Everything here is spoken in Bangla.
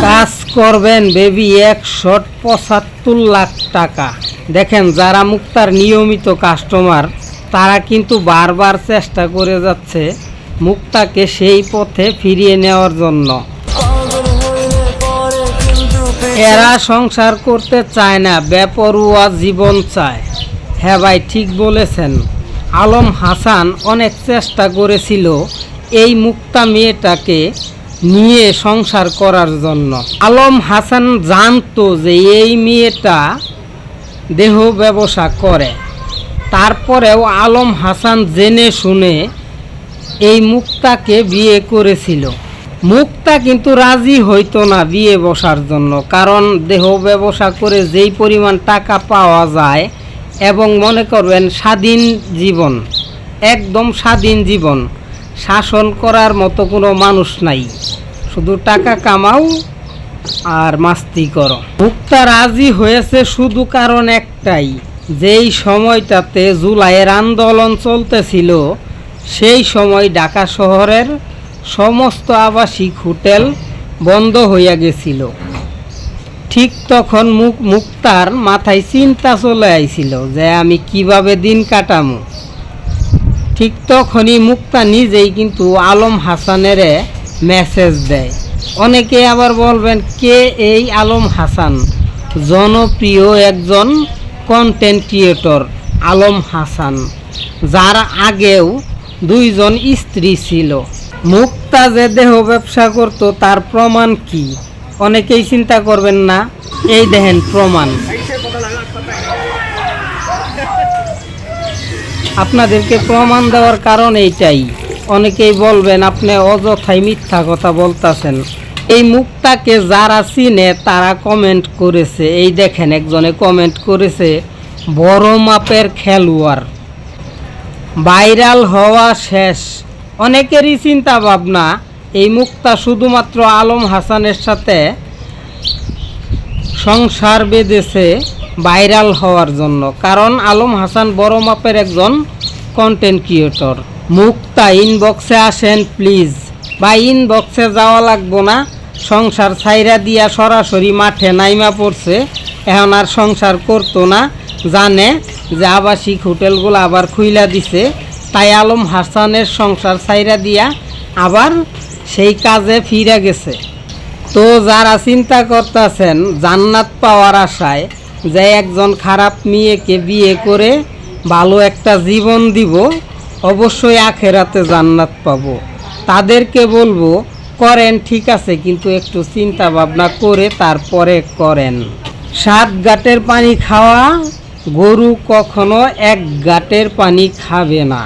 কাজ করবেন বেবি 175 লাখ টাকা। দেখেন যারা মুক্তার নিয়মিত কাস্টমার তারা কিন্তু বারবার চেষ্টা করে যাচ্ছে মুক্তাকে সেই পথে ফিরিয়ে নেওয়ার জন্য। এরা সংসার করতে চায় না, বেপরোয়া জীবন চায়। হ্যাঁ ভাই, ঠিক বলেছেন। আলম হাসান অনেক চেষ্টা করেছিল এই মুক্তা মেয়েটাকে নিয়ে সংসার করার জন্য। আলম হাসান জানতো যে এই মেয়েটা দেহ ব্যবসা করে, তারপরেও আলম হাসান জেনে শুনে এই মুক্তাকে বিয়ে করেছিল। মুক্তা কিন্তু রাজি হইতো না বিয়ে বসার জন্য, কারণ দেহ ব্যবসা করে যেই পরিমাণ টাকা পাওয়া যায় এবং মনে করবেন স্বাধীন জীবন, একদম স্বাধীন জীবন, শাসন করার মতো কোনো মানুষ নাই, শুধু টাকা কামাও আর মাস্তি করো। মুক্তা রাজি হয়েছে শুধু কারণ একটাই, যেই সময়টাতে জুলাইয়ের আন্দোলন চলতেছিল সেই সময় ঢাকা শহরের সমস্ত আবাসিক হোটেল বন্ধ হইয়া গেছিল। ঠিক তখন মুক্তার মাথায় চিন্তা চলে আইছিল যে আমি কিভাবে দিন কাটামু। ঠিক তখনই মুক্তা নিজেই কিন্তু আলম হাসানের মেসেজ দেয়। অনেকে আবার বলবেন কে এই আলম হাসান? জনপ্রিয় একজন কন্টেন্ট ক্রিয়েটর আলম হাসান, যার আগেও 2 জন স্ত্রী ছিল। মুক্তা যে দেহ ব্যবসা করত তার প্রমাণ কি? অনেকেই চিন্তা করবেন না, এই দেখেন প্রমাণ। আপনাদেরকে প্রমাণ দেওয়ার কারণ এইটাই। অনেকেই বলবেন আপনি অযথাই মিথ্যা কথা বলতেছেন। এই মুক্তাকে যারা চিনে তারা কমেন্ট করেছে, এই দেখেন একজনে কমেন্ট করেছে বড় মাপের খেলোয়াড়, ভাইরাল হওয়া শেষ। অনেকেরই চিন্তা ভাবনা এই মুক্তা শুধুমাত্র আলম হাসানের সাথে সংসার বেঁধেছে ভাইরাল হওয়ার জন্য, কারণ আলম হাসান বড় মাপের একজন কন্টেন্ট ক্রিয়েটর। মুক্তা ইনবক্সে আসেন প্লিজ। বা ইনবক্সে যাওয়া লাগবো না, সংসার ছাইরা দিয়া সরাসরি মাঠে নাইমা পড়ছে। এখন আর সংসার করতো না, জানে যে আবাসিক হোটেলগুলো আবার খুইলা দিছে, তাই আলম হাসানের সংসার ছাইরা দিয়া আবার সেই কাজে ফিরে গেছে। তো যারা চিন্তা করতেছেন জান্নাত পাওয়ার আশায় যে একজন খারাপ মেয়েকে বিয়ে করে ভালো একটা জীবন দিব, অবশ্যই আখেরাতে জান্নাত পাবো, তাদেরকে বলবো করেন ঠিক আছে, কিন্তু একটু চিন্তা ভাবনা করে তারপরে করেন। 7 ঘাটের পানি খাওয়া গরু কখনো 1 ঘাটের পানি খাবে না।